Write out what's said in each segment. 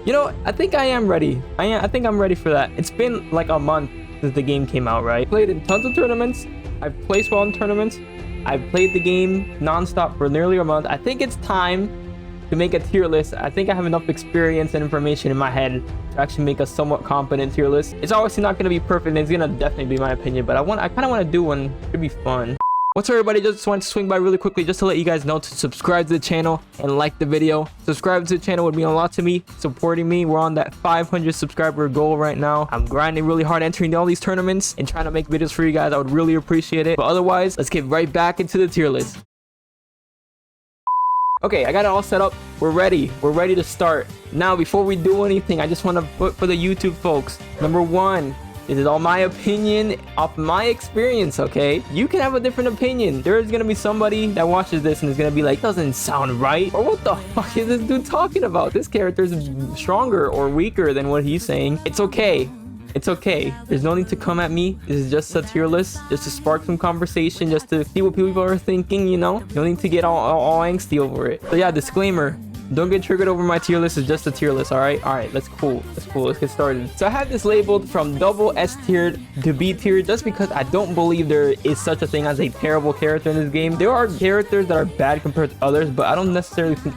You know, I think I am ready. I think I'm ready for that. It's been like a month since the game came out, right? Played in tons of tournaments. I've placed well in tournaments. I've played the game nonstop for nearly a month. I think it's time to make a tier list. I think I have enough experience and information in my head to actually make a somewhat competent tier list. It's obviously not going to be perfect, and it's going to definitely be my opinion, but I kind of want to do one. It should be fun. What's up, everybody? Just wanted to swing by really quickly just to let you guys know to subscribe to the channel and like the video. Subscribe to the channel would mean a lot to me, supporting me. We're on that 500 subscriber goal right now. I'm grinding really hard, entering all these tournaments and trying to make videos for you guys. I would really appreciate it. But otherwise, let's get right back into the tier list. Okay, I got it all set up. We're ready. We're ready to start. Now, before we do anything, I just want to put for the YouTube folks. Number one, this is all my opinion off my experience, okay? You can have a different opinion. There's gonna be somebody that watches this and is gonna be like, doesn't sound right. Or what the fuck is this dude talking about? This character is stronger or weaker than what he's saying. It's okay. It's okay. There's no need to come at me. This is just a tier list, just to spark some conversation, just to see what people are thinking, you know? No need to get all angsty over it. So yeah, disclaimer. Don't get triggered over my tier list. It's just a tier list, all right? All right, that's cool. That's cool. Let's get started. So I have this labeled from double S tiered to B tiered just because I don't believe there is such a thing as a terrible character in this game. There are characters that are bad compared to others, but I don't necessarily think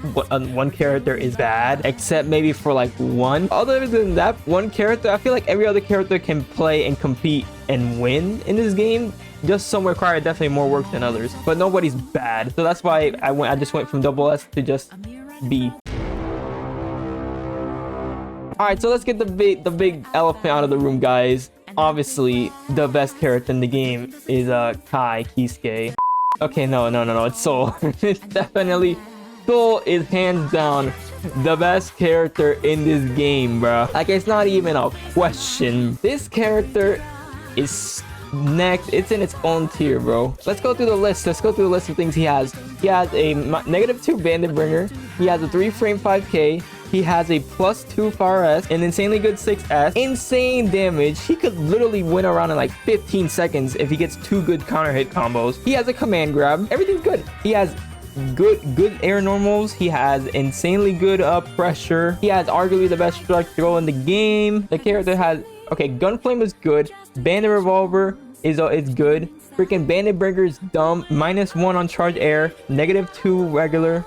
one character is bad, except maybe for like one. Other than that one character, I feel like every other character can play and compete and win in this game. Just some require definitely more work than others, but nobody's bad. So that's why I just went from double S to just B. All right, so let's get the big elephant out of the room, guys. Obviously, the best character in the game is Kiske. Okay, no, it's Soul. It's definitely Soul is hands down the best character in this game, bro. Like, it's not even a question. This character is next. It's in its own tier, bro. Let's go through the list. Let's go through the list of things he has. He has a -2 bandit bringer. He has a 3 frame 5k. He has a +2 fire S, an insanely good 6S, insane damage. He could literally win around in like 15 seconds if he gets 2 good counter hit combos. He has a command grab. Everything's good. He has good air normals. He has insanely good pressure. He has arguably the best strike throw in the game. The character has, okay, gunflame is good. Bandit revolver is good. Freaking bandit bringer is dumb. -1 on charge air, -2 regular.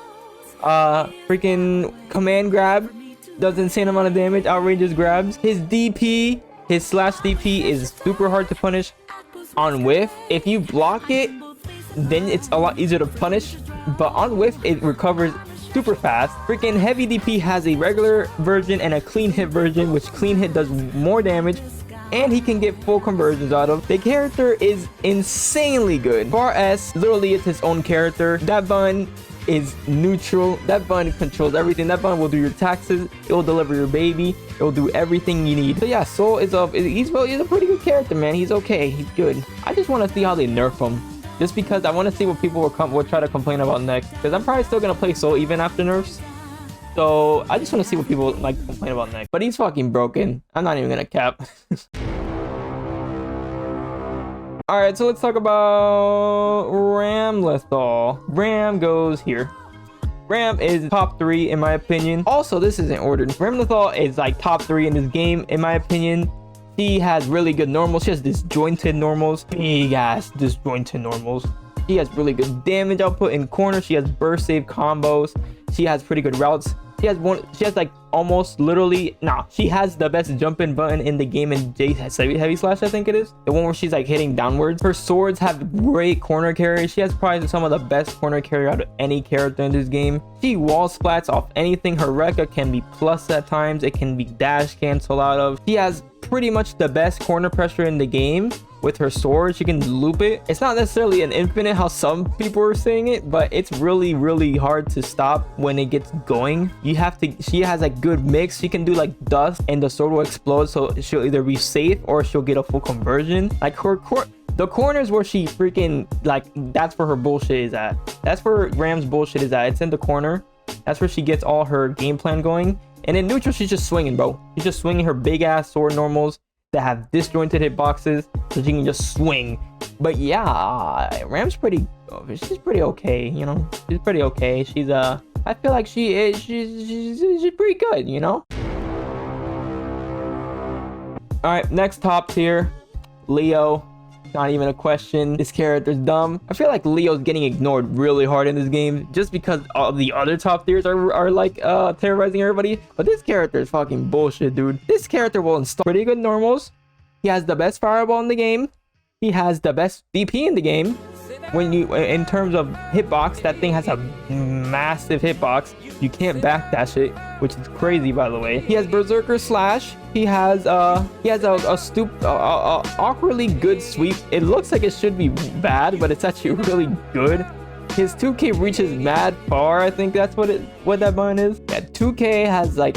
Freaking command grab does insane amount of damage. Outrageous grabs. His DP, his slash DP is super hard to punish on whiff. If you block it, then it's a lot easier to punish, but on whiff it recovers super fast. Freaking heavy DP has a regular version and a clean hit version, which clean hit does more damage, and he can get full conversions out of. The character is insanely good. Bar S, literally it's his own character. That button is neutral. That button controls everything. That button will do your taxes. It will deliver your baby. It will do everything you need. So yeah, Soul is he's a pretty good character, man. He's okay. He's good. I just want to see how they nerf him, just because I want to see what people will try to complain about next, because I'm probably still gonna play Soul even after nerfs. So I just want to see what people like complain about next. But he's fucking broken. I'm not even gonna cap. All right, so let's talk about Ramlethal. Ram goes here. Ram is top 3 in my opinion. Also, this isn't ordered. Ramlethal is like top 3 in this game in my opinion. She has really good normals. She has disjointed normals. Big ass disjointed normals. She has really good damage output in corner. She has burst save combos. She has pretty good routes. She has like almost literally, she has the best jump in button in the game in heavy slash, I think it is. The one where she's like hitting downwards. Her swords have great corner carry. She has probably some of the best corner carry out of any character in this game. She wall splats off anything. Her Rekka can be plus at times. It can be dash cancel out of. She has pretty much the best corner pressure in the game. With her sword, she can loop it. It's not necessarily an infinite how some people are saying it, but it's really hard to stop when it gets going. She has a good mix. She can do like dust and the sword will explode, so she'll either be safe or she'll get a full conversion. Like the corners where she freaking, like, that's where her bullshit is at. That's where Ram's bullshit is at. It's in the corner. That's where she gets all her game plan going. And in neutral, she's just swinging, bro. She's just swinging her big ass sword normals that have disjointed hitboxes, so she can just swing. But yeah, Ram's she's pretty okay, you know. She's pretty okay. I feel like she's pretty good, you know. All right, next top tier, Leo. Not even a question. This character's dumb. I feel like Leo's getting ignored really hard in this game just because all the other top tiers are like terrorizing everybody. But this character is fucking bullshit, dude. This character will install pretty good normals. He has the best fireball in the game. He has the best DP in the game. When you, in terms of hitbox, that thing has a massive hitbox. You can't backdash it, which is crazy, by the way. He has Berserker Slash. He has a awkwardly good sweep. It looks like it should be bad, but it's actually really good. His 2K reaches mad far. I think that's what that button is. Yeah, 2K has like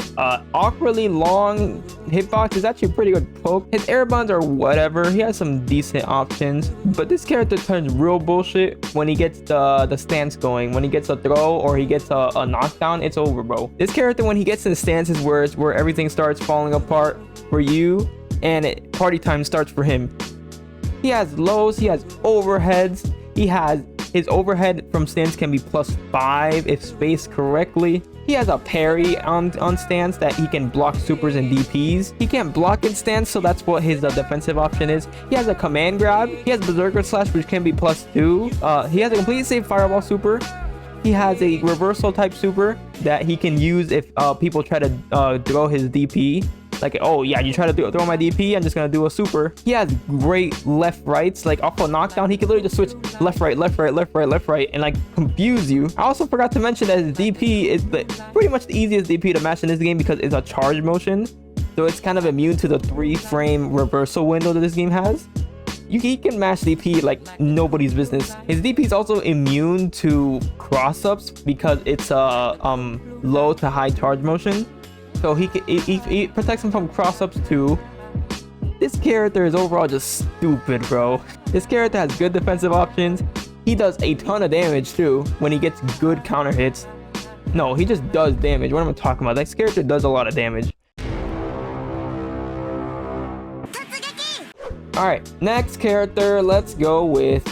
awkwardly long hitbox. It's actually a pretty good poke. His air buns are whatever. He has some decent options, but this character turns real bullshit when he gets the stance going. When he gets a throw or he gets a knockdown, it's over, bro. This character, when he gets in stances where everything starts falling apart for you and party time starts for him. He has lows. He has overheads. He has his overhead from stance can be +5 if spaced correctly. He has a parry on stance that he can block supers and DPs. He can't block in stance, so that's what his defensive option is. He has a command grab. He has Berserker Slash, which can be +2. He has a completely safe fireball super. He has a reversal type super that he can use if people try to throw his DP. Like, oh yeah, you try to throw my DP, I'm just gonna do a super. He has great left rights, like off a knockdown, he can literally just switch left right, and like confuse you. I also forgot to mention that his DP is pretty much the easiest DP to match in this game because it's a charge motion. So it's kind of immune to the 3-frame reversal window that this game has. He can match DP like nobody's business. His DP is also immune to cross-ups because it's a low to high charge motion. So he protects him from cross-ups too. This character is overall just stupid, bro. This character has good defensive options. He does a ton of damage too when he gets good counter hits. No, he just does damage. What am I talking about? This character does a lot of damage. Alright, next character. Let's go with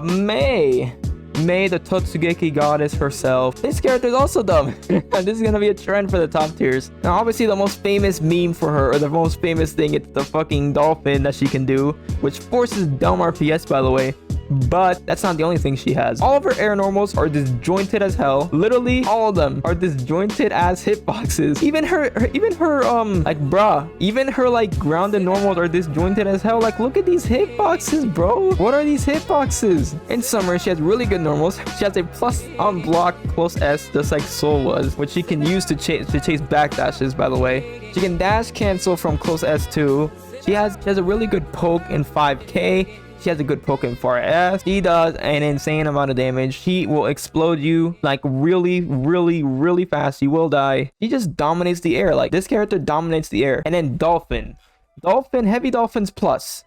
Mei. Mei, the Totsugeki goddess herself. This character is also dumb. This is gonna be a trend for the top tiers. Now, obviously, the most famous meme for her, or the most famous thing, it's the fucking dolphin that she can do, which forces dumb RPS, by the way. But that's not the only thing she has. All of her air normals are disjointed as hell. Literally, all of them are disjointed as hitboxes. Even her, like, bruh. Even her, like, grounded normals are disjointed as hell. Like, look at these hitboxes, bro. What are these hitboxes? In summary, she has really good normals. She has a plus on block close S, just like Soul was, which she can use to chase backdashes, by the way. She can dash cancel from close S too. She has a really good poke in 5K. She has a good poke in far S. She does an insane amount of damage. She will explode you like really, really, really fast. You will die. She just dominates the air. Like, this character dominates the air. And then Dolphin. Heavy Dolphin's plus.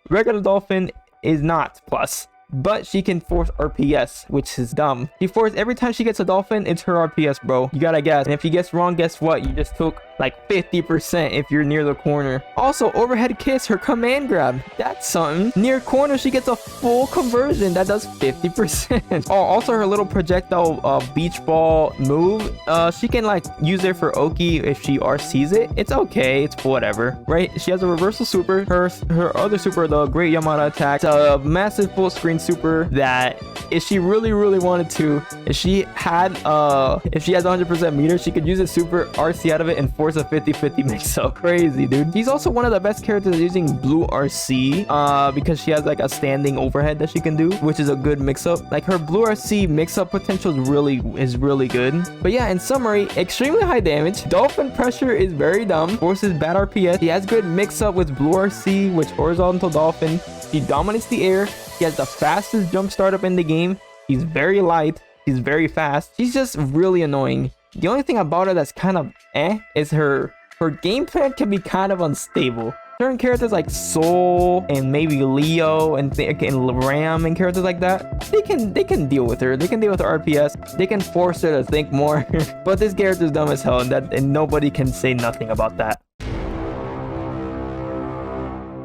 Regular Dolphin is not plus. But she can force RPS, which is dumb. She forces every time she gets a dolphin, it's her RPS, bro. You gotta guess. And if you guess wrong, guess what? You just took like 50% if you're near the corner. Also, overhead kiss, her command grab. That's something. Near corner, she gets a full conversion. That does 50%. Oh, also her little projectile beach ball move. She can like use it for Oki if she RCs it. It's okay. It's whatever, right? She has a reversal super. Her other super, the Great Yamada attack. It's a massive full screen super that if she really wanted to, if she has 100% meter, she could use a super RC out of it and force a 50-50 mix-up. Crazy, dude. She's also one of the best characters using blue RC because she has like a standing overhead that she can do, which is a good mix-up. Like, her blue RC mix-up potential is really good. But yeah, in summary, extremely high damage. Dolphin pressure is very dumb. Forces bad RPS. She has good mix-up with blue RC, which horizontal dolphin. She dominates the air. She has the fastest jump startup in the game. She's very light. She's very fast. She's just really annoying. The only thing about her that's kind of is her game plan can be kind of unstable. Certain characters like Soul and maybe Leo and Ram and characters like that, they can deal with her. They can deal with her RPS. They can force her to think more. But this character is dumb as hell, and nobody can say nothing about that.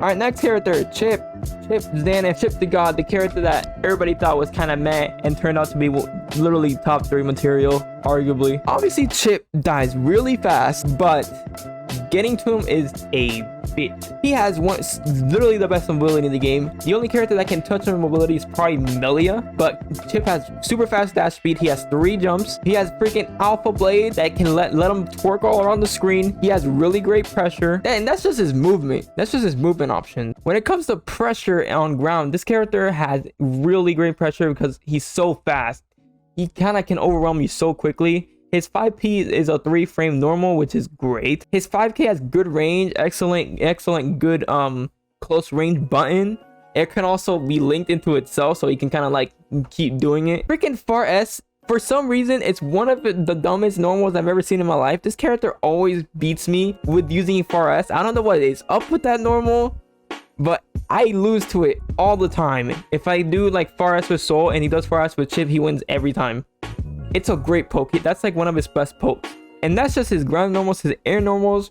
Alright, next character, Chipp Zanuff, Chipp the God, the character that everybody thought was kind of meh and turned out to be literally top 3 material, arguably. Obviously, Chipp dies really fast, but getting to him is a bitch. He has literally the best mobility in the game. The only character that can touch him in mobility is probably Millia, but Chipp has super fast dash speed. He has 3 jumps. He has freaking Alpha Blade that can let him twerk all around the screen. He has really great pressure, and that's just his movement. That's just his movement option. When it comes to pressure on ground, this character has really great pressure because he's so fast. He kind of can overwhelm you so quickly. His 5P is a 3-frame normal, which is great. His 5K has good range, excellent good close range button. It can also be linked into itself, so he can kind of like keep doing it. Freaking Far S, for some reason, it's one of the dumbest normals I've ever seen in my life. This character always beats me with using Far S. I don't know what is up with that normal, but I lose to it all the time. If I do like Far S with Soul and he does Far S with Chipp, he wins every time. It's a great poke. That's like one of his best pokes. And that's just his ground normals. His air normals,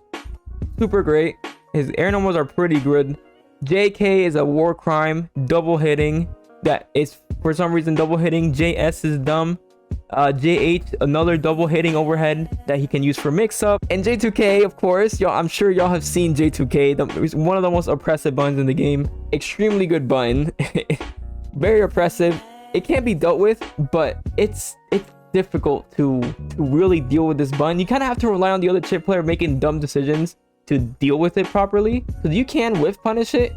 super great. His air normals are pretty good. JK is a war crime, double hitting. That is for some reason double hitting. JS is dumb. JH, another double hitting overhead that he can use for mix up. And J2K, of course, y'all, I'm sure y'all have seen J2K. One of the most oppressive buttons in the game. Extremely good button. Very oppressive. It can't be dealt with, but it's difficult to really deal with this button. You kind of have to rely on the other Chipp player making dumb decisions to deal with it properly, because you can whiff punish it,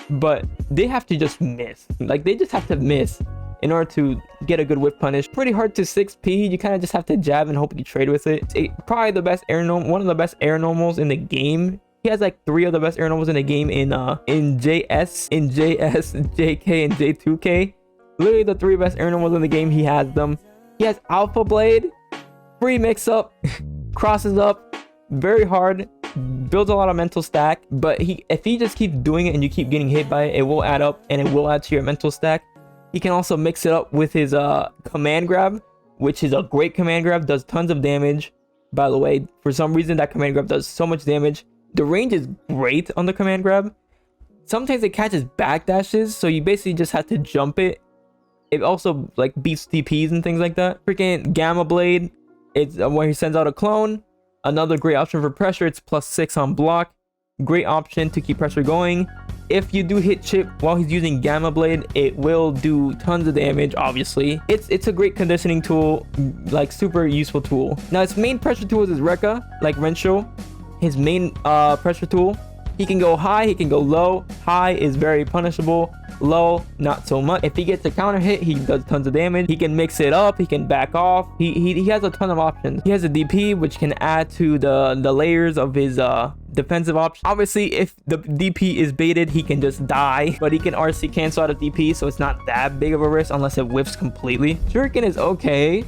but they have to just miss. Like, they just have to miss in order to get a good whiff punish. Pretty hard to 6P. You kind of just have to jab and hope you trade with it. It's probably the best air normal, one of the best air normals in the game. He has like 3 of the best air normals in the game in JS, JK, and J2K. Literally the 3 best air normals in the game. He has them. He has Alpha Blade, free mix up, crosses up, very hard, builds a lot of mental stack. But if he just keeps doing it and you keep getting hit by it, it will add up and it will add to your mental stack. He can also mix it up with his command grab, which is a great command grab, does tons of damage. By the way, for some reason that command grab does so much damage. The range is great on the command grab. Sometimes it catches backdashes, so you basically just have to jump it. It also like beats TPs and things like that. Freaking Gamma Blade, it's when he sends out a clone. Another great option for pressure. It's +6 on block. Great option to keep pressure going. If you do hit Chipp while he's using Gamma Blade, it will do tons of damage. Obviously, it's a great conditioning tool, like super useful tool. Now its main pressure tool is his Rekka, like Rensho. His main pressure tool. He can go high, he can go low. High is very punishable. Low, not so much. If he gets a counter hit, he does tons of damage. He can mix it up, he can back off. He has a ton of options. He has a DP, which can add to the layers of his defensive option. Obviously, if the DP is baited, he can just die, but he can RC cancel out of DP, so it's not that big of a risk unless it whiffs completely. Shuriken is okay.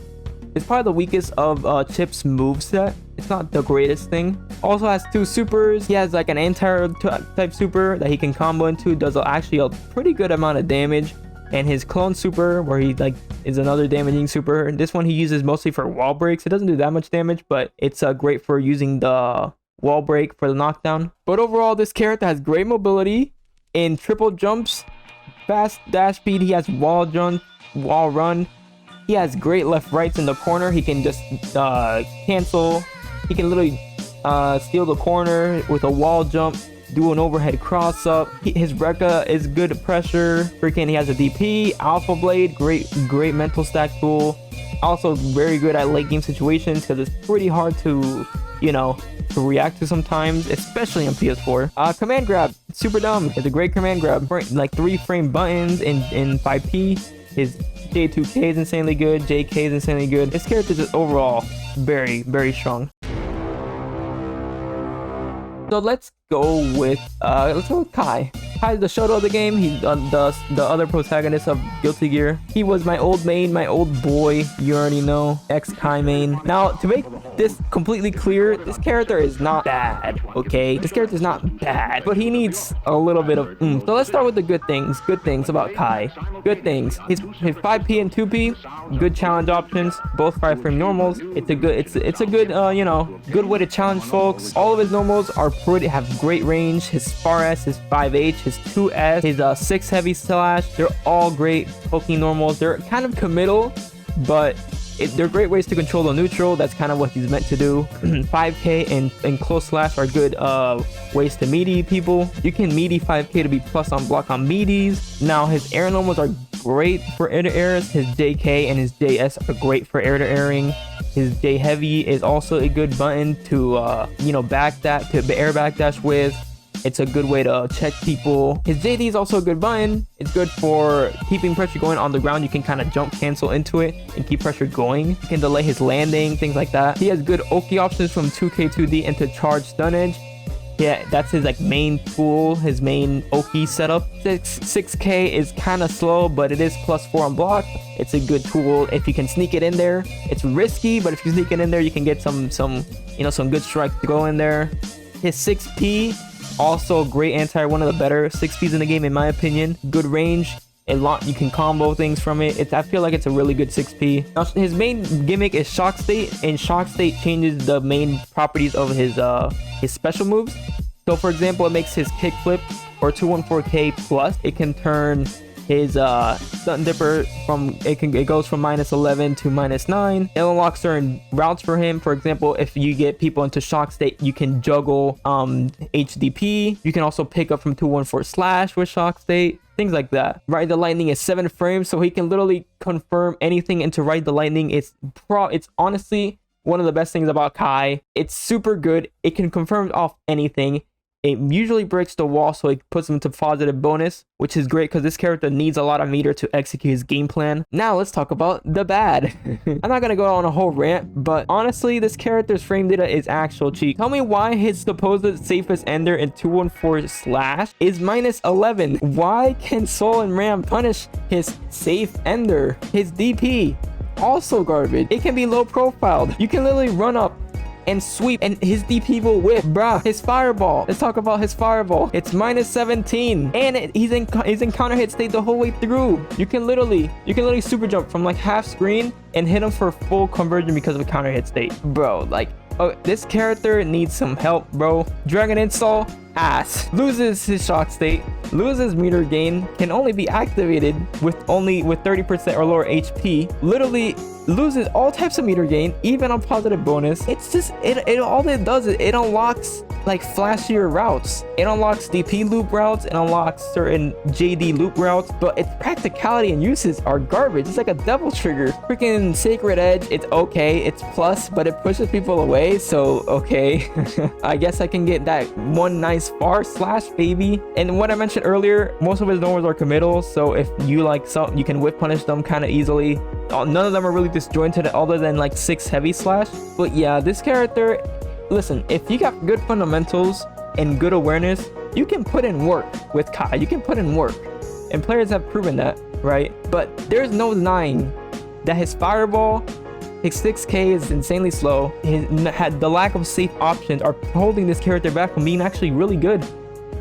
It's probably the weakest of Chipp's moveset. It's not the greatest thing. Also has 2 supers. He has like an anti type super that he can combo into. Does actually a pretty good amount of damage. And his clone super, where he like is another damaging super. This one he uses mostly for wall breaks. It doesn't do that much damage, but it's great for using the wall break for the knockdown. But overall, this character has great mobility in triple jumps, fast dash speed. He has wall jump, wall run. He has great left rights in the corner. He can just cancel. He can literally steal the corner with a wall jump, do an overhead cross up. His Rekka is good pressure. Freaking, he has a DP, Alpha Blade, great mental stack tool. Also very good at late game situations because it's pretty hard to, you know, to react to sometimes, especially on PS4. Command grab, super dumb. It's a great command grab. Like 3-frame buttons in 5P. His J2K is insanely good. JK is insanely good. This character is just overall very, very strong. So let's go with Kai. Kai is the Shoto of the game. He's the other protagonist of Guilty Gear. He was my old main, my old boy. You already know, ex-Kai main. Now, to make this completely clear, this character is not bad, okay? This character is not bad, but he needs a little bit of oomph. So let's start with the good things. Good things about Kai. Good things. His 5P and 2P, good challenge options. Both 5-frame normals. It's a good, you know, good way to challenge folks. All of his normals are have great range. His Far S, his 5H, his 2S, his 6 heavy slash. They're all great poking normals. They're kind of committal, but they're great ways to control the neutral. That's kind of what he's meant to do. 5k and close slash are good ways to meaty people. You can meaty 5k to be plus on block on meaties. Now his air normals are great for air to airs. His JK and his JS are great for air to airing. His J heavy is also a good button to backdash, to air backdash with. It's a good way to check people. His JD is also a good button. It's good for keeping pressure going on the ground. You can kind of jump cancel into it and keep pressure going. You can delay his landing, things like that. He has good Oki options from 2k 2D into charge stunnage. Yeah, that's his like main tool, his main Oki setup. 6k is kind of slow, but it is +4 on block. It's a good tool if you can sneak it in there. It's risky, but if you sneak it in there, you can get some good strikes to go in there. His 6p, also great anti, one of the better 6ps in the game in my opinion. Good range. A lot, you can combo things from it. I feel like it's a really good 6p. Now, his main gimmick is shock state, and shock state changes the main properties of his special moves. So for example, it makes his kickflip or 214k plus. It can turn his stunt dipper from it goes from -11 to -9. It unlocks certain routes for him. For example, if you get people into shock state, you can juggle HDP. You can also pick up from 214 slash with shock state, things like that. Ride the Lightning is 7 frames, so he can literally confirm anything into Ride the Lightning. It's honestly one of the best things about Kai. It's super good. It can confirm off anything. It usually breaks the wall, so it puts him into positive bonus, which is great because this character needs a lot of meter to execute his game plan. Now let's talk about the bad. I'm not gonna go on a whole rant, but honestly, this character's frame data is actual cheap. Tell me why his supposed safest ender in 214 slash is -11. Why can Soul and Ram punish his safe ender? His DP, also garbage. It can be low profiled. You can literally run up and sweep, and his DP will whip. Bruh, his fireball. Let's talk about his fireball. It's -17, and he's in counter hit state the whole way through. You can literally super jump from like half screen and hit him for full conversion because of a counter hit state. Bro, like, oh, this character needs some help, bro. Dragon install, ass. Loses his shock state, loses meter gain, can only be activated with 30% or lower HP. Literally loses all types of meter gain, even on positive bonus. It's just all it does is it unlocks like flashier routes. It unlocks DP loop routes, it unlocks certain JD loop routes, but its practicality and uses are garbage. It's like a devil trigger. Freaking Sacred Edge, it's okay, it's plus, but it pushes people away, so okay. I guess I can get that one nice far slash baby. And what I mentioned earlier, most of his normals are committal, so if you like some, you can whip punish them kind of easily. None of them are really disjointed other than like 6 heavy slash. But yeah, this character, listen, if you got good fundamentals and good awareness, you can put in work with Kai. You can put in work, and players have proven that, right? But there's no denying that his fireball, his 6k is insanely slow. The lack of safe options are holding this character back from being actually really good.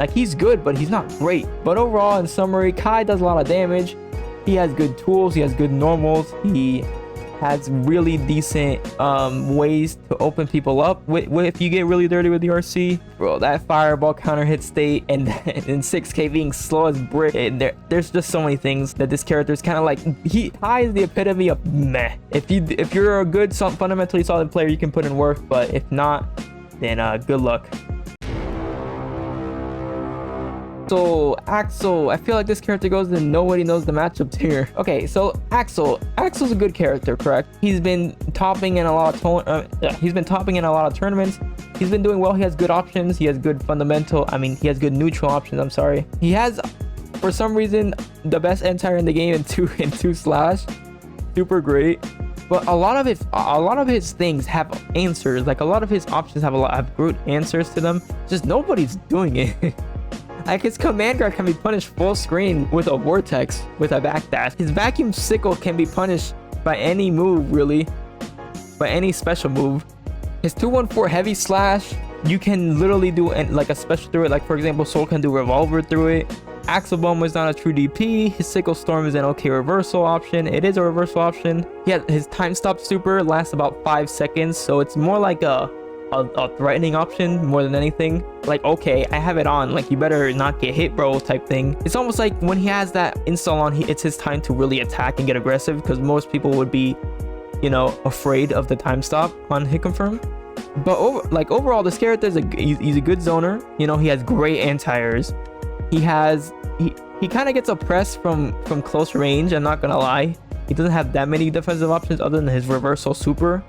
Like, he's good, but he's not great. But overall, in summary, Kai does a lot of damage. He has good tools, he has good normals, he has really decent ways to open people up if you get really dirty with the RC. Bro, that fireball counter hit state and 6k being slow as brick, there's just so many things that this character is kind of like, Kai is the epitome of meh. If you're a good fundamentally solid player, you can put in work, but if not, then good luck. So Axl, I feel like this character goes and nobody knows the matchups here. Okay, so Axl's a good character, correct? He's been topping in a lot of tournaments. He's been doing well. He has good options. He has good fundamental. He has good neutral options. I'm sorry. He has, for some reason, the best entire in the game in two slash. Super great. But a lot of his things have answers. Like, a lot of his options have good answers to them. Just nobody's doing it. Like, his command guard can be punished full screen with a vortex, with a backdash. His vacuum sickle can be punished by any move, really. By any special move. His 214 heavy slash, you can literally do like a special through it. Like, for example, Soul can do revolver through it. Axl Bomb is not a true DP. His sickle storm is an okay reversal option. It is a reversal option. Yeah, his time stop super lasts about 5 seconds, so it's more like a threatening option more than anything. Like, okay, I have it on, like, you better not get hit, bro, type thing. It's almost like when he has that install on, it's his time to really attack and get aggressive, because most people would be you know, afraid of the time stop on hit confirm. But overall, this character is he's a good zoner. You know, he has great anti-airs. He kind of gets oppressed from close range. I'm not gonna lie. He doesn't have that many defensive options other than his reversal super.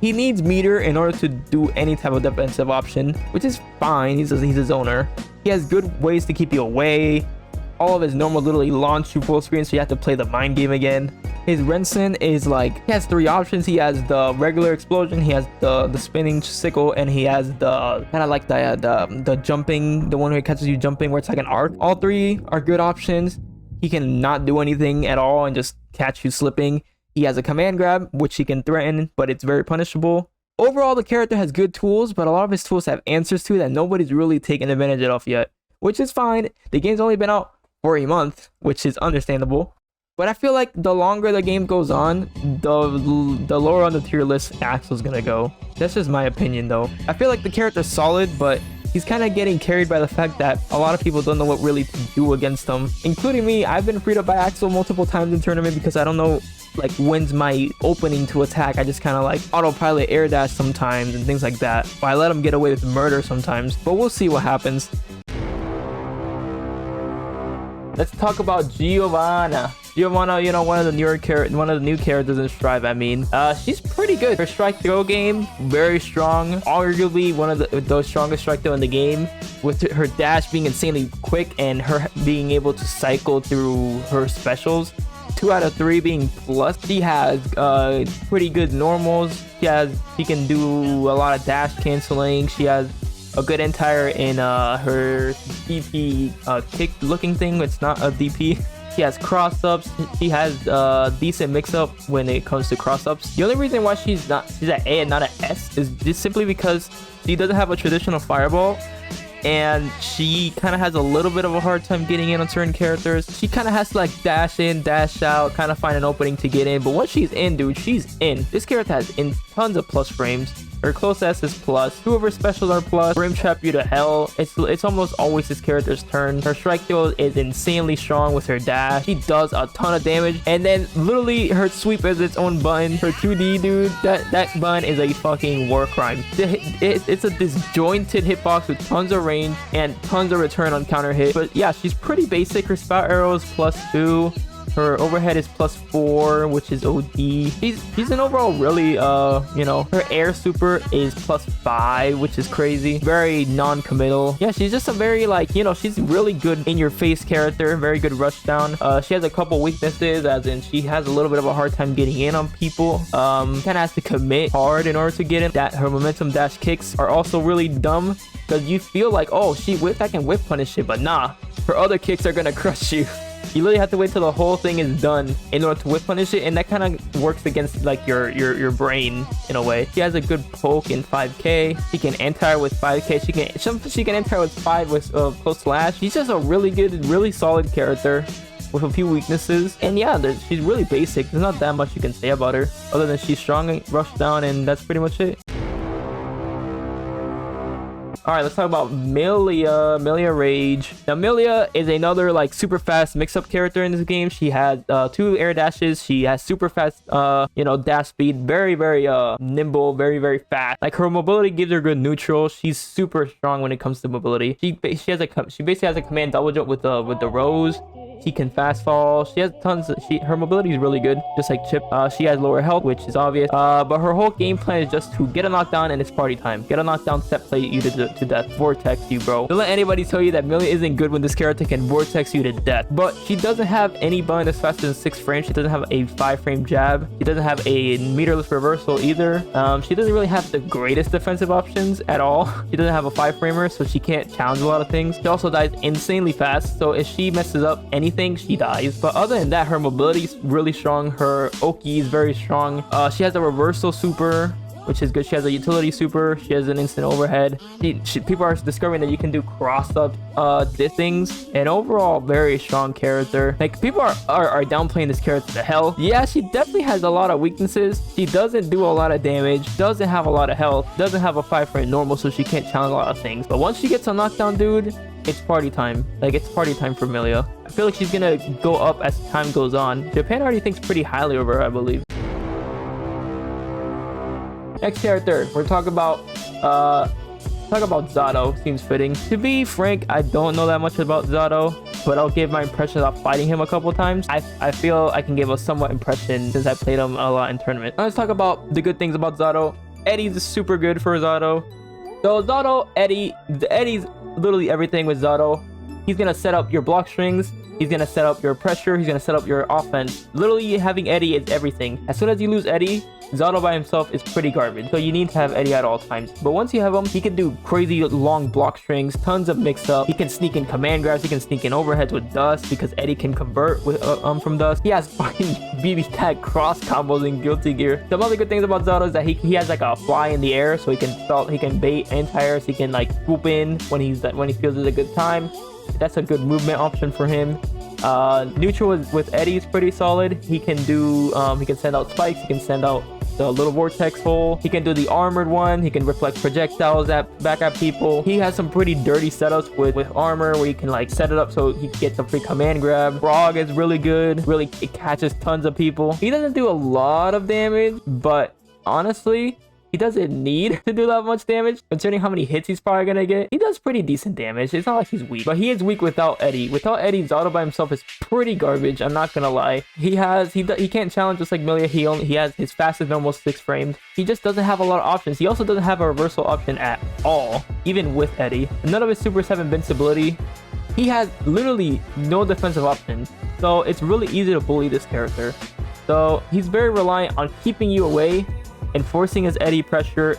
He needs meter in order to do any type of defensive option, which is fine. He's a zoner. He has good ways to keep you away. All of his normal literally launch you full screen, so you have to play the mind game again. His Rensen is like, he has 3 options. He has the regular explosion, he has the spinning sickle, and he has the kind of like the jumping, the one where he catches you jumping where it's like an arc. All 3 are good options. He can not do anything at all and just catch you slipping. He has a command grab, which he can threaten, but it's very punishable. Overall, the character has good tools, but a lot of his tools have answers to that nobody's really taken advantage of yet, which is fine. The game's only been out for a month, which is understandable. But I feel like the longer the game goes on, the lower on the tier list Axl's gonna go. That's just my opinion though. I feel like the character's solid, but he's kind of getting carried by the fact that a lot of people don't know what really to do against him, including me. I've been freed up by Axl multiple times in tournament because I don't know like when's my opening to attack. I just kind of like autopilot air dash sometimes and things like that. Or I let him get away with murder sometimes, but we'll see what happens. Let's talk about Giovanna. Giovanna, you know, one of the new characters in Strive. I mean, she's pretty good. Her strike throw game, very strong. Arguably one of the strongest strike throw in the game, with her dash being insanely quick and her being able to cycle through her specials. 2 out of 3 being plus. She has pretty good normals. She can do a lot of dash canceling. She has a good entire in her DP kick looking thing. It's not a DP. She has cross ups. She has decent mix up when it comes to cross ups. The only reason why she's at A and not at S is just simply because she doesn't have a traditional fireball, and she kind of has a little bit of a hard time getting in on certain characters. She kind of has to like dash in, dash out, kind of find an opening to get in. But once she's in, dude, she's in. This character has tons of plus frames. Her close S is plus. 2 of her specials are plus. Frame trap you to hell. It's almost always this character's turn. Her strike throw is insanely strong with her dash. She does a ton of damage. And then literally her sweep is its own button. Her 2D, dude, that button is a fucking war crime. It's a disjointed hitbox with tons of range and tons of return on counter hit. But yeah, she's pretty basic. Her spout arrow is +2. Her overhead is +4, which is OD. She's an overall really, you know, her air super is +5, which is crazy. Very non-committal. Yeah, she's just a very, like, you know, she's really good in your face character. Very good rush down. She has a couple weaknesses, as in she has a little bit of a hard time getting in on people. Kind of has to commit hard in order to get in. That her momentum dash kicks are also really dumb, because you feel like, oh, I can whip punish it, but nah, her other kicks are gonna crush you. You literally have to wait till the whole thing is done in order to whip punish it, and that kind of works against like your brain in a way. She has a good poke in 5k. She can anti with 5k. She can anti with 5 with close slash. She's just a really good, really solid character with a few weaknesses. And yeah, she's really basic. There's not that much you can say about her other than she's strong and rush down, and that's pretty much it. All right, let's talk about Millia Rage. Now, Millia is another like super fast mix-up character in this game. She has 2 air dashes. She has super fast, you know, dash speed. Very, very nimble. Very, very fast. Like her mobility gives her good neutral. She's super strong when it comes to mobility. She basically has a command double jump with the rose. She can fast fall. She has tons of, her mobility is really good, just like Chipp. She has lower health, which is obvious. But her whole game plan is just to get a knockdown and it's party time. Get a knockdown, set play you to death. Vortex you, bro. Don't let anybody tell you that Millia isn't good when this character can vortex you to death. But she doesn't have any button that's faster than 6 frames. She doesn't have a 5-frame jab. She doesn't have a meterless reversal either. She doesn't really have the greatest defensive options at all. She doesn't have a 5-framer, so she can't challenge a lot of things. She also dies insanely fast, so if she messes up anything, she dies. But other than that, her mobility is really strong. Her Oki is very strong. She has a reversal super, which is good. She has a utility super. She has an instant overhead. People are discovering that you can do cross-up things, and overall very strong character. Like, people are downplaying this character to hell. Yeah, she definitely has a lot of weaknesses. She doesn't do a lot of damage, doesn't have a lot of health, doesn't have a 5-frame normal, so she can't challenge a lot of things. But once she gets a knockdown, dude, it's party time. Like, it's party time for Millia. I feel like she's gonna go up as time goes on. Japan already thinks pretty highly of her, I believe. Next character, we're talking about Zato. Seems fitting. To be frank, I don't know that much about Zato, but I'll give my impression of fighting him a couple times. I feel I can give a somewhat impression since I played him a lot in tournament. Let's talk about the good things about Zato. Eddie's super good for Zato. So Zato, Eddie's literally everything with Zato. He's gonna set up your block strings. He's gonna set up your pressure. He's gonna set up your offense. Literally having Eddie is everything. As soon as you lose Eddie, Zato by himself is pretty garbage. So you need to have Eddie at all times. But once you have him, he can do crazy long block strings, tons of mix-up. He can sneak in command grabs. He can sneak in overheads with dust because Eddie can convert with from dust. He has fucking BB tag cross combos in Guilty Gear. Some other good things about Zato is that he has like a fly in the air, so he can bait anti-airs. He can like swoop in when he feels it's a good time. That's a good movement option for him. Neutral with Eddie is pretty solid. He can do he can send out spikes. He can send out the little vortex hole. He can do the armored one. He can reflect projectiles back at people. He has some pretty dirty setups with armor where you can like set it up so he gets a free command grab. Frog is really good. Really, it catches tons of people. He doesn't do a lot of damage, but honestly, he doesn't need to do that much damage considering how many hits he's probably gonna get. He does pretty decent damage. It's not like he's weak, but he is weak without Eddie. Without Eddie, Zato by himself is pretty garbage. I'm not gonna lie. He can't challenge just like Millia. He has his fastest normal 6 frames. He just doesn't have a lot of options. He also doesn't have a reversal option at all, even with Eddie. None of his supers have invincibility. He has literally no defensive options. So it's really easy to bully this character. So he's very reliant on keeping you away, enforcing his Eddie pressure,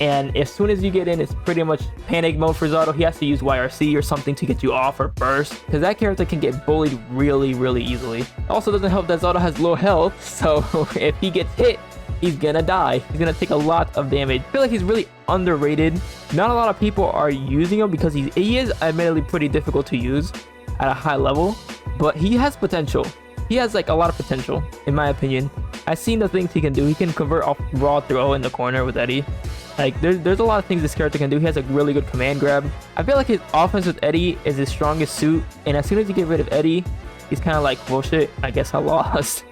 and as soon as you get in, it's pretty much panic mode for Zato. He has to use YRC or something to get you off or burst, because that character can get bullied really easily. Also doesn't help that Zato has low health, so if he gets hit, he's gonna die. He's gonna take a lot of damage. I feel like he's really underrated. Not a lot of people are using him because he is admittedly pretty difficult to use at a high level, but he has potential. He has like a lot of potential, in my opinion. I've seen the things he can do. He can convert off raw throw in the corner with Eddie. Like there's a lot of things this character can do. He has a really good command grab. I feel like his offense with Eddie is his strongest suit, and as soon as you get rid of Eddie, he's kind of like, well shit, I guess I lost.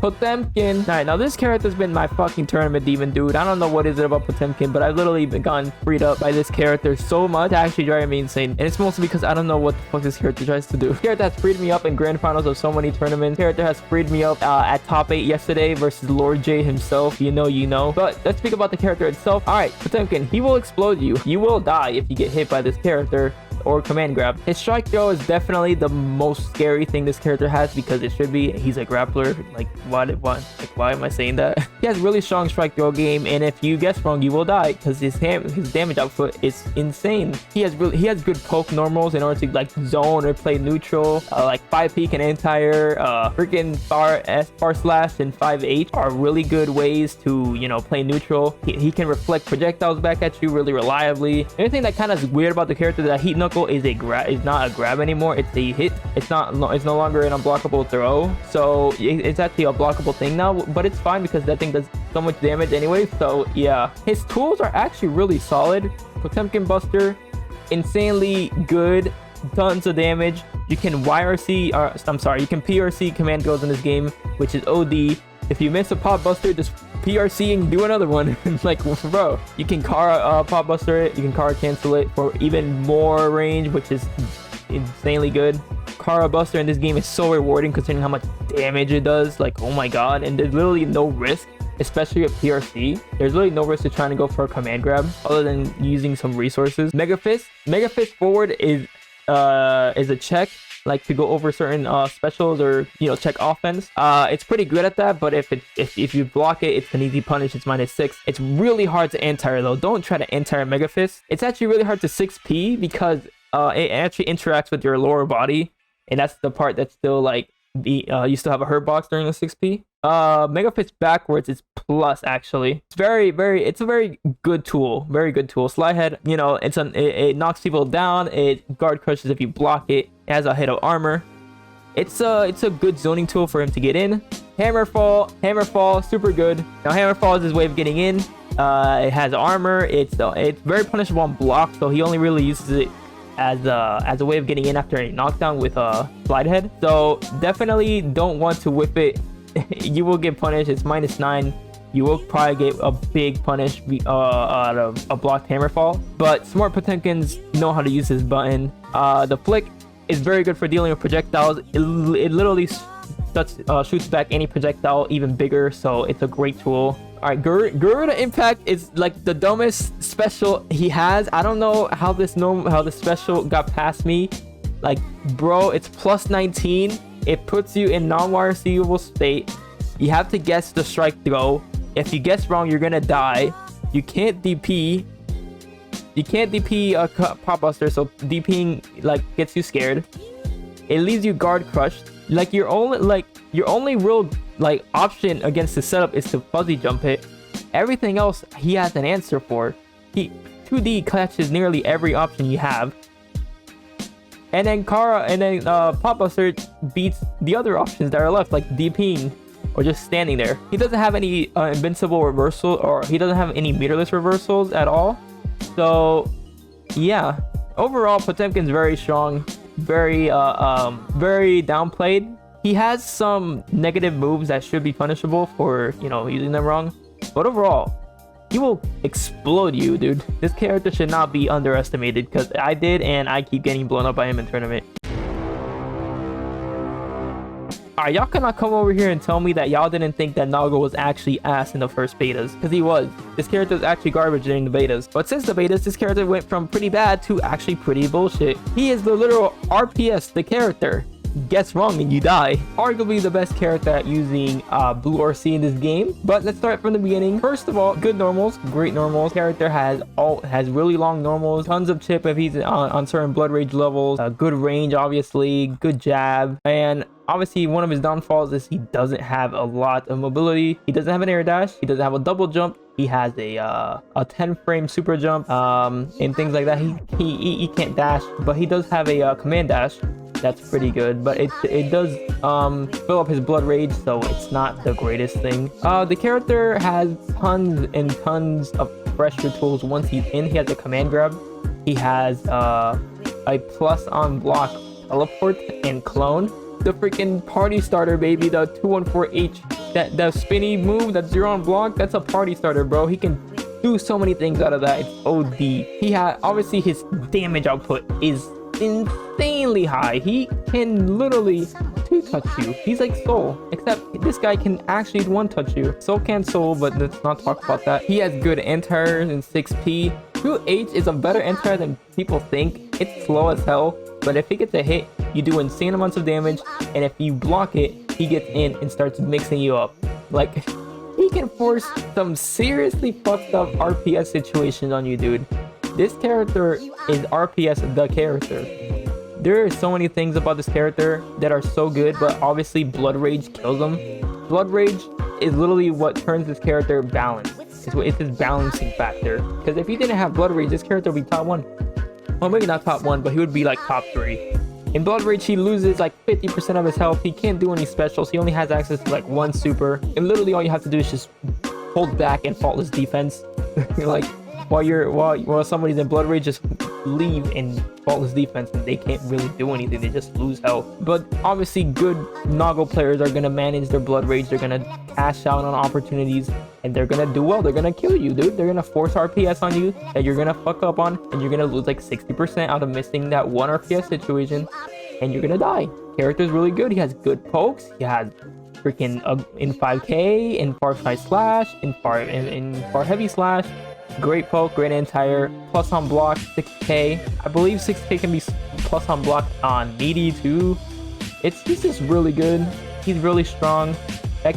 Potemkin. Alright, now this character's been my fucking tournament demon, dude. I don't know what is it about Potemkin, but I've literally been gotten freed up by this character so much, it actually driving me insane. And it's mostly because I don't know what the fuck this character tries to do. This character has freed me up in grand finals of so many tournaments. This character has freed me up at top 8 yesterday versus Lord J himself. You know. But let's speak about the character itself. Alright, Potemkin, he will explode you. You will die if you get hit by this character or command grab. His strike throw is definitely the most scary thing this character has, because it should be. He's a grappler. Like why am I saying that? He has really strong strike throw game, and if you guess wrong, you will die because his damage output is insane. He has good poke normals in order to like zone or play neutral. Like 5 peak and anti-air, freaking far slash and 5H are really good ways to, you know, play neutral. He can reflect projectiles back at you really reliably. The only thing that kind of is weird about the character is that heat knuckle is not a grab anymore. It's a hit. It's no longer an unblockable throw. So it's actually a blockable thing now, but it's fine because that thing does so much damage anyway. So yeah, his tools are actually really solid. Potemkin Buster, insanely good, tons of damage. You can YRC, you can PRC command goes in this game, which is OD. If you miss a pop buster, just PRC and do another one. Like, bro, you can Kara pop buster it, you can Kara cancel it for even more range, which is insanely good. Kara buster in this game is so rewarding considering how much damage it does. Like, oh my god, and there's literally no risk, especially with PRC. There's really no risk to trying to go for a command grab other than using some resources. Mega Fist forward is a check, like to go over certain specials or, you know, check offense. It's pretty good at that, but if you block it, it's an easy punish. It's -6. It's really hard to anti-air though. Don't try to anti-air Mega Fist. It's actually really hard to 6P because it actually interacts with your lower body, and that's the part that's still like you still have a hurt box during the 6P. Mega Fist backwards is plus actually. It's a very good tool. Very good tool. Slide head, you know, it knocks people down. It guard crushes if you block it. It has a hit of armor. It's a good zoning tool for him to get in. Hammerfall, super good. Now Hammerfall is his way of getting in. It has armor. It's very punishable on block, so he only really uses it as a way of getting in after a knockdown with a slide head. So definitely don't want to whip it you will get punished. It's -9. You will probably get a big punish out of a blocked hammerfall. But smart Potemkins know how to use this button. The flick is very good for dealing with projectiles. It literally shoots back any projectile even bigger, so it's a great tool. All right, Garuda Impact is like the dumbest special he has. I don't know how this special got past me. Like, bro, it's +19. It puts you in non-wire receivable state. You have to guess the strike throw. If you guess wrong, you're gonna die. You can't DP. You can't DP a Pop Buster, so DPing like gets you scared. It leaves you guard crushed. Like your only real like option against the setup is to fuzzy jump it. Everything else he has an answer for. He 2D catches nearly every option you have. And then Pop Buster beats the other options that are left, like DPing or just standing there. He doesn't have any invincible reversal, or he doesn't have any meterless reversals at all. So yeah, overall Potemkin's very strong, very downplayed. He has some negative moves that should be punishable for, you know, using them wrong, but overall he will explode you, dude. This character should not be underestimated, because I did, and I keep getting blown up by him in tournament. Alright, y'all cannot come over here and tell me that y'all didn't think that Nago was actually ass in the first betas, because he was. This character was actually garbage during the betas. But since the betas, this character went from pretty bad to actually pretty bullshit. He is the literal RPS, the character. Guess wrong and you die. Arguably the best character at using Blue RC in this game. But let's start from the beginning. First of all, good normals, great normals. Character has really long normals, tons of chip if he's on certain blood rage levels. Good range, obviously, good jab, and obviously one of his downfalls is he doesn't have a lot of mobility. He doesn't have an air dash. He doesn't have a double jump. He has a 10 frame super jump and things like that. He can't dash, but he does have a command dash. That's pretty good, but it does fill up his blood rage, so it's not the greatest thing. The character has tons and tons of pressure tools. Once he's in, he has a command grab. He has a plus on block teleport and clone. The freaking party starter, baby, the 214H, that spinny move, that 0 on block, that's a party starter, bro. He can do so many things out of that. It's OD. He had, obviously his damage output is insanely high. He can literally 2-touch you. He's like Soul, except this guy can actually 1-touch you. Soul can't Soul, but let's not talk about that. He has good anti-airs and 6P. 2H is a better anti-air than people think. It's slow as hell, but if he gets a hit, you do insane amounts of damage, and if you block it, he gets in and starts mixing you up. Like, he can force some seriously fucked up RPS situations on you, dude. This character is RPS the character. There are so many things about this character that are so good, but obviously Blood Rage kills him. Blood Rage is literally what turns this character balanced. It's his balancing factor. Because if he didn't have Blood Rage, this character would be top 1. Well, maybe not top 1, but he would be like top 3. In Blood Rage, he loses like 50% of his health. He can't do any specials. He only has access to like 1 super. And literally all you have to do is just hold back and faultless defense. Like, while somebody's in Blood Rage, just leave in faultless defense and they can't really do anything. They just lose health. But obviously good Nago players are gonna manage their Blood Rage. They're gonna cash out on opportunities and they're gonna do well. They're gonna kill you, dude. They're gonna force RPS on you that you're gonna fuck up on, and you're gonna lose like 60% out of missing that 1 RPS situation, and you're gonna die. Character's really good. He has good pokes. He has freaking in 5K, in far side slash, in far heavy slash. Great poke, great anti-air, plus on block, 6K. I believe 6K can be plus on block on meaty too. He's just really good. He's really strong.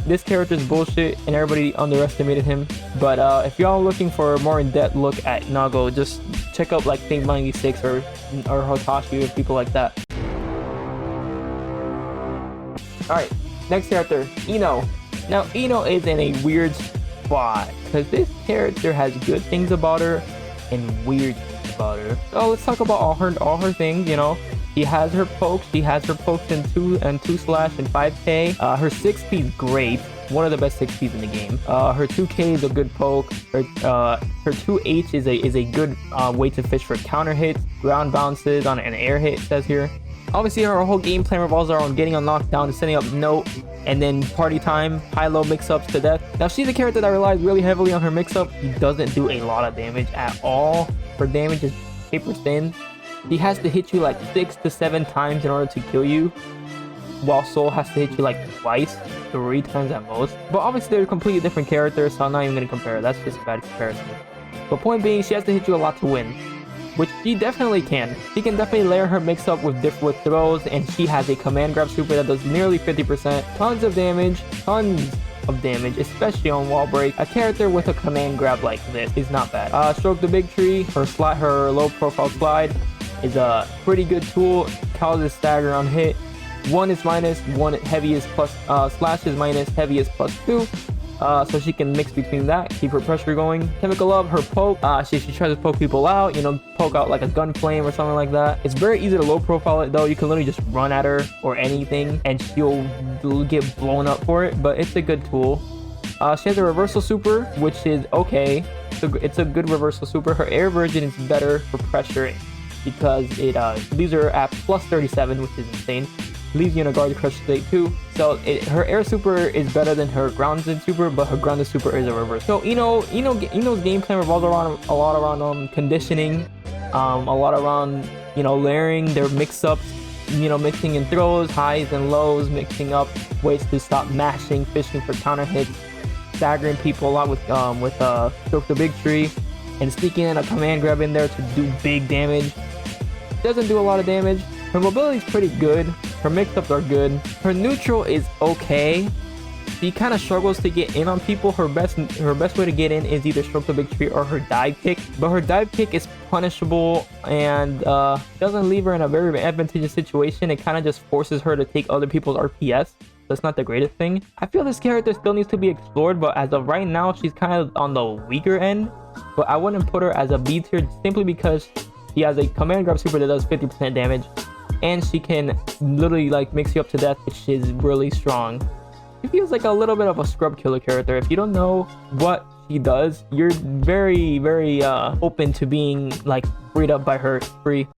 This character's bullshit and everybody underestimated him. But if y'all looking for a more in-depth look at Nago, just check out like Think 96 or Hotashi or people like that. Alright, next character, Ino. Now Ino is in a weird spot because this character has good things about her and weird things about her. So let's talk about all her things. You know, she has her pokes. She has her pokes in 2 slash and 5K. Her 6P is great. One of the best 6Ps in the game. Her 2K is a good poke. Her 2H is a good way to fish for counter hits, ground bounces on an air hit, it says here. Obviously, her whole game plan revolves around getting a knockdown and setting up note, and then party time, high-low mix-ups to death. Now, she's a character that relies really heavily on her mix-up. She doesn't do a lot of damage at all. Her damage is paper thin. She has to hit you like 6 to 7 times in order to kill you, while Soul has to hit you like twice, 3 times at most. But obviously, they're completely different characters, so I'm not even going to compare. That's just a bad comparison. But point being, she has to hit you a lot to win, which she definitely can. She can definitely layer her mix-up with throws, and she has a command grab super that does nearly 50%. Tons of damage, especially on wall break. A character with a command grab like this is not bad. Stroke the Big Tree, her low profile slide is a pretty good tool. Causes stagger on hit. 1 is minus, 1 heavy is plus, slash is minus, heavy is +2. So she can mix between that, keep her pressure going. Chemical Love, her poke, she tries to poke people out, you know, poke out like a gun flame or something like that. It's very easy to low profile it though. You can literally just run at her or anything and she'll get blown up for it, but it's a good tool. She has a reversal super, which is okay. It's a good reversal super. Her air version is better for pressure because it leaves her at +37, which is insane. Leaves you in a guard crush state too. So her air super is better than her grounded super, but her grounded super is a reverse. So Ino's game plan revolves around a lot around conditioning, a lot around layering their mix-ups, mixing in throws, highs and lows, mixing up ways to stop mashing, fishing for counter hits, staggering people a lot with Stroke the Big Tree, and sneaking in a command grab in there to do big damage. Doesn't do a lot of damage. Her mobility is pretty good. Her mix-ups are good. Her neutral is okay. She kind of struggles to get in on people. Her best way to get in is either Stroke the Big Tree or her dive kick. But her dive kick is punishable and doesn't leave her in a very advantageous situation. It kind of just forces her to take other people's RPS. That's not the greatest thing. I feel this character still needs to be explored, but as of right now, she's kind of on the weaker end. But I wouldn't put her as a B tier simply because she has a command grab super that does 50% damage. And she can literally like mix you up to death, which is really strong. She feels like a little bit of a scrub killer character. If you don't know what she does, you're very open to being like freed up by her free.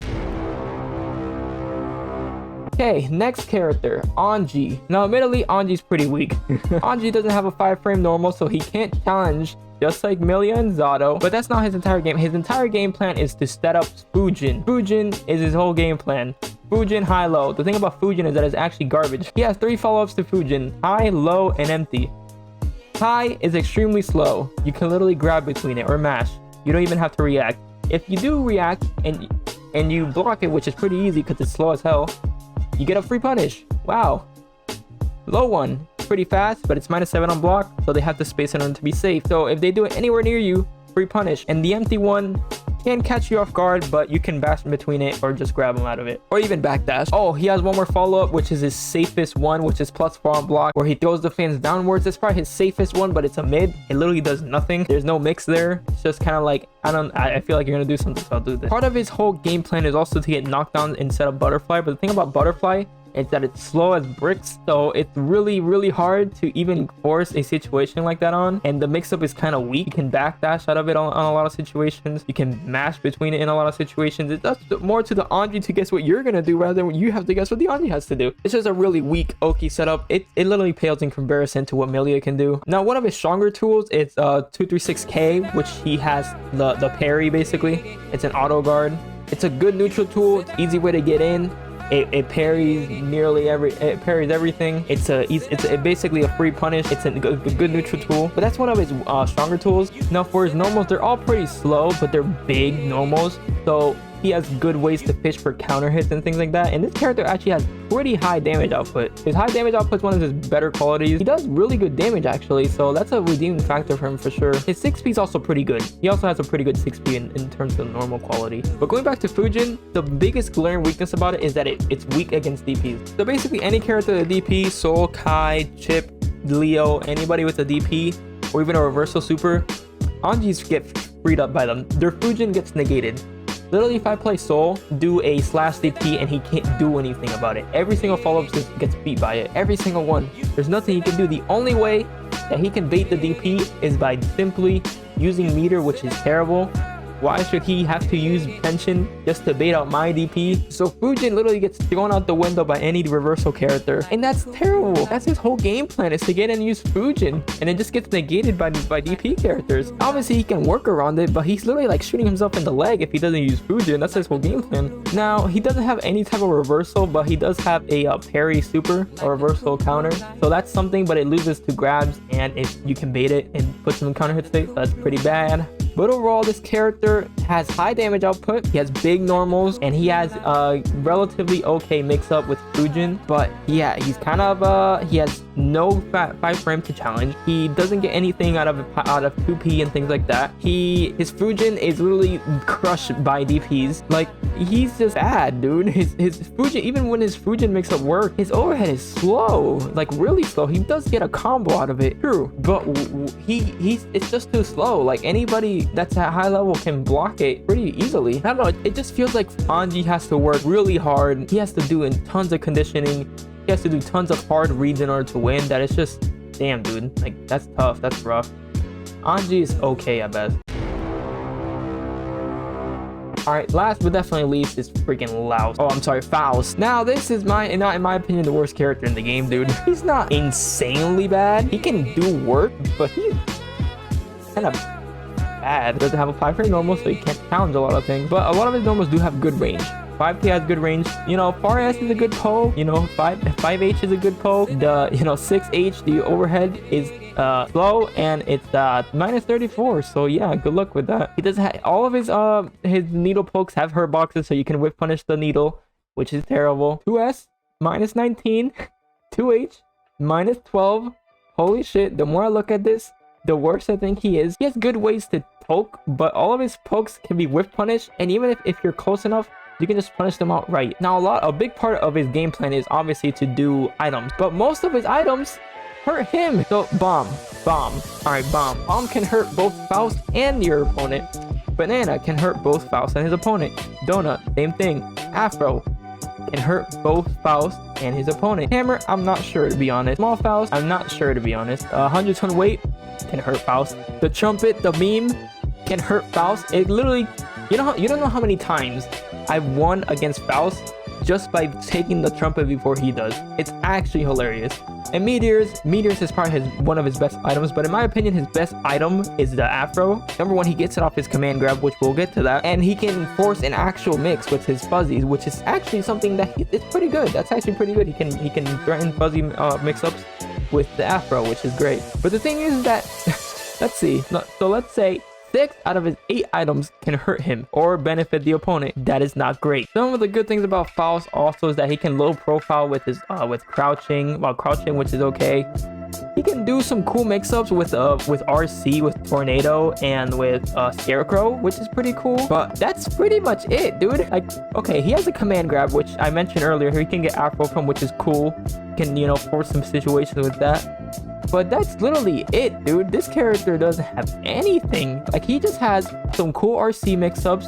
Okay, next character, Anji. Now admittedly, Anji's pretty weak. Anji doesn't have a 5-frame normal, so he can't challenge just like Millia and Zato, but that's not his entire game. His entire game plan is to set up Fujin. Fujin is his whole game plan. Fujin, high, low. The thing about Fujin is that it's actually garbage. He has 3 follow-ups to Fujin: high, low, and empty. High is extremely slow. You can literally grab between it or mash. You don't even have to react. If you do react and you block it, which is pretty easy because it's slow as hell, you get a free punish. Wow. Low one, pretty fast, but it's -7 on block, so they have to space in order to be safe. So if they do it anywhere near you, free punish. And the empty one can catch you off guard, but you can bash in between it or just grab him out of it, or even backdash. Oh, he has one more follow-up, which is his safest one, which is +4 on block, where he throws the fans downwards. That's probably his safest one, but it's a mid. It literally does nothing. There's no mix there. It's just kind of like, I feel like you're gonna do something, so I'll do this. Part of his whole game plan is also to get knockdowns instead of butterfly, but the thing about butterfly is that it's slow as bricks, so it's really hard to even force a situation like that on, and the mix-up is kind of weak. You can backdash out of it on a lot of situations. You can mash between it in a lot of situations. It's up more to the Anji to guess what you're gonna do rather than what you have to guess what the Anji has to do. It's just a really weak Oki setup. It literally pales in comparison to what Millia can do. Now, one of his stronger tools is 236K, which he has the parry basically. It's an auto guard. It's a good neutral tool. It's an easy way to get in. It parries everything. It's basically a free punish. It's a good neutral tool, but that's one of his stronger tools. Now for his normals, they're all pretty slow, but they're big normals, so he has good ways to fish for counter hits and things like that. And this character actually has pretty high damage output. His high damage output is one of his better qualities. He does really good damage actually, so that's a redeeming factor for him for sure. His 6P is also pretty good. He also has a pretty good 6P in terms of normal quality. But going back to Fujin, the biggest glaring weakness about it is that it's weak against DPs. So basically any character with a DP, Soul, Kai, Chipp, Leo, anybody with a DP, or even a reversal super, Anjis get freed up by them. Their Fujin gets negated. Literally, if I play Soul, do a slash DP, and he can't do anything about it. Every single follow-up just gets beat by it. Every single one. There's nothing he can do. The only way that he can bait the DP is by simply using meter, which is terrible, Why should he have to use pension just to bait out my DP? So Fujin literally gets thrown out the window by any reversal character, and that's terrible. That's his whole game plan, is to get and use Fujin, and it just gets negated by DP characters. Obviously he can work around it, but he's literally like shooting himself in the leg if he doesn't use Fujin. That's his whole game plan. Now he doesn't have any type of reversal, but he does have a parry super or reversal counter, so that's something, but it loses to grabs, and if you can bait it and put some counter hit state, that's pretty bad. But overall, this character has high damage output, he has big normals, and he has a relatively okay mix-up with Fujin. But yeah, he's kind of he has no 5 frame to challenge. He doesn't get anything out of 2P and things like that. His Fujin is literally crushed by DPs. Like, he's just bad, dude. His Fujin, even when his Fujin mix-up work, his overhead is slow, like really slow. He does get a combo out of it, true, but it's just too slow. Like, anybody that's at high level can block it pretty easily. I don't know, it just feels like Anji has to work really hard. He has to do tons of conditioning. He has to do tons of hard reads in order to win. That is just, damn, dude, like, that's tough, that's rough. Anji is okay at best. Alright, last but definitely least is freaking Laos. Oh, I'm sorry, Faust. Now, this is not in my opinion, the worst character in the game, dude. He's not insanely bad. He can do work, but he's kind of bad. Doesn't have a 5 frame normal, so he can't challenge a lot of things. But a lot of his normals do have good range. 5K has good range. You know, 4S is a good poke. You know, 5H is a good poke. The 6H, the overhead is slow, and it's minus 34. So yeah, good luck with that. He doesn't have all of his needle pokes have hurt boxes, so you can whip punish the needle, which is terrible. 2S minus 19, 2H minus 12. Holy shit! The more I look at this, the worse I think he is. He has good ways to poke, but all of his pokes can be whip punished, and even if you're close enough, you can just punish them outright. Now, a big part of his game plan is obviously to do items, but most of his items hurt him. So bomb. All right, bomb can hurt both Faust and your opponent. Banana can hurt both Faust and his opponent. Donut, same thing. Afro can hurt both Faust and his opponent. Hammer, I'm not sure, to be honest. Small Faust, I'm not sure, to be honest. 100-ton weight can hurt Faust. The trumpet, the beam can hurt Faust. It literally, you don't know how many times I've won against Faust just by taking the trumpet before he does. It's actually hilarious. And Meteors is probably one of his best items, but in my opinion, his best item is the Afro. Number one, he gets it off his command grab, which we'll get to that, and he can force an actual mix with his fuzzies, which is actually something that it's pretty good. That's actually pretty good. He can threaten fuzzy mix-ups with the Afro, which is great. But the thing is that let's see. So let's say 6 out of his 8 items can hurt him or benefit the opponent. That is not great. Some of the good things about Faust also is that he can low profile with his crouching, which is okay. He can do some cool mix-ups with RC, with Tornado, and with Scarecrow, which is pretty cool. But that's pretty much it, dude. Like, okay, he has a command grab, which I mentioned earlier. He can get Afro from, which is cool. Can, force some situations with that. But that's literally it, dude. This character doesn't have anything. Like, he just has some cool RC mix-ups.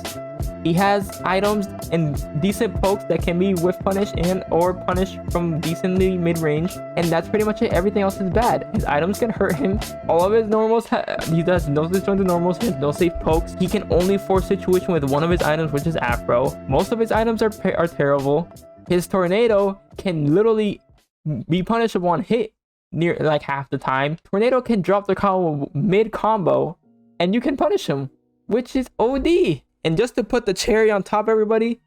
He has items and decent pokes that can be whiff punished and or punished from decently mid-range. And that's pretty much it. Everything else is bad. His items can hurt him. All of his normals, he does no disjointed normals. He has no safe pokes. He can only force situation with one of his items, which is Afro. Most of his items are terrible. His Tornado can literally be punished with one hit near like half the time. Tornado can drop the combo mid-combo and you can punish him, which is OD. And just to put the cherry on top, everybody,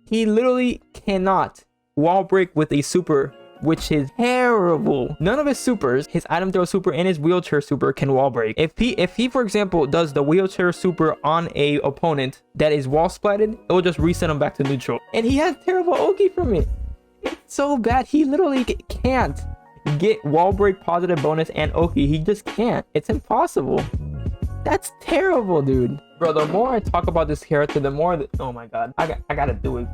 he literally cannot wall break with a super, which is terrible. None of his supers, his item throw super and his wheelchair super, can wall break. If he for example does the wheelchair super on a opponent that is wall splatted, it will just reset him back to neutral. And he has terrible Oki from it. It's so bad. He literally can't get wall break positive bonus and Oki. He just can't. It's impossible. That's terrible, dude. Bro, the more I talk about this character, the more oh my god, I gotta do it.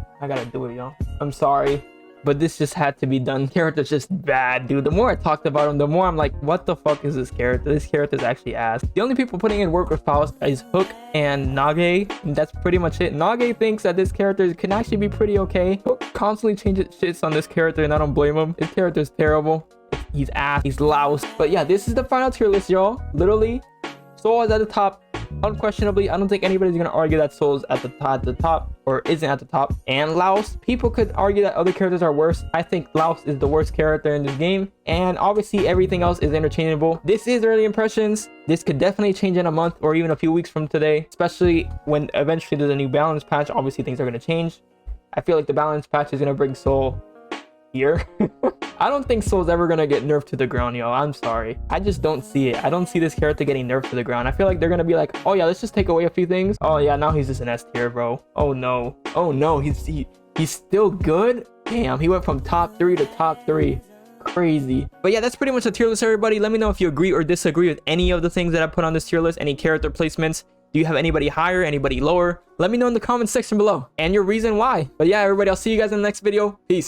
Y'all. I'm sorry, but this just had to be done. Character's just bad, dude. The more I talked about him, the more I'm like, what the fuck is this character? This character's actually ass. The only people putting in work with Faust is Hook and Nage, and that's pretty much it. Nage thinks that this character can actually be pretty okay. Hook constantly changes shits on this character, and I don't blame him. This character's terrible. He's ass. He's loused. But yeah, this is the final tier list, y'all. Literally, Soul is at the top, unquestionably, I don't think anybody's gonna argue that Soul's at the top or isn't at the top. And Laos, people could argue that other characters are worse. I think Laos is the worst character in this game, and obviously everything else is interchangeable. This is early impressions. This could definitely change in a month or even a few weeks from today, especially when eventually there's a new balance patch. Obviously things are gonna change. I feel like the balance patch is gonna bring Soul here. I don't think Soul's ever gonna get nerfed to the ground, yo. I'm sorry. I just don't see it. I don't see this character getting nerfed to the ground. I feel like they're gonna be like, oh yeah, let's just take away a few things. Oh yeah, now he's just an S tier, bro. Oh no. Oh no, he's still good? Damn, he went from top 3 to top 3. Crazy. But yeah, that's pretty much the tier list, everybody. Let me know if you agree or disagree with any of the things that I put on this tier list, any character placements. Do you have anybody higher, anybody lower? Let me know in the comment section below and your reason why. But yeah, everybody, I'll see you guys in the next video. Peace.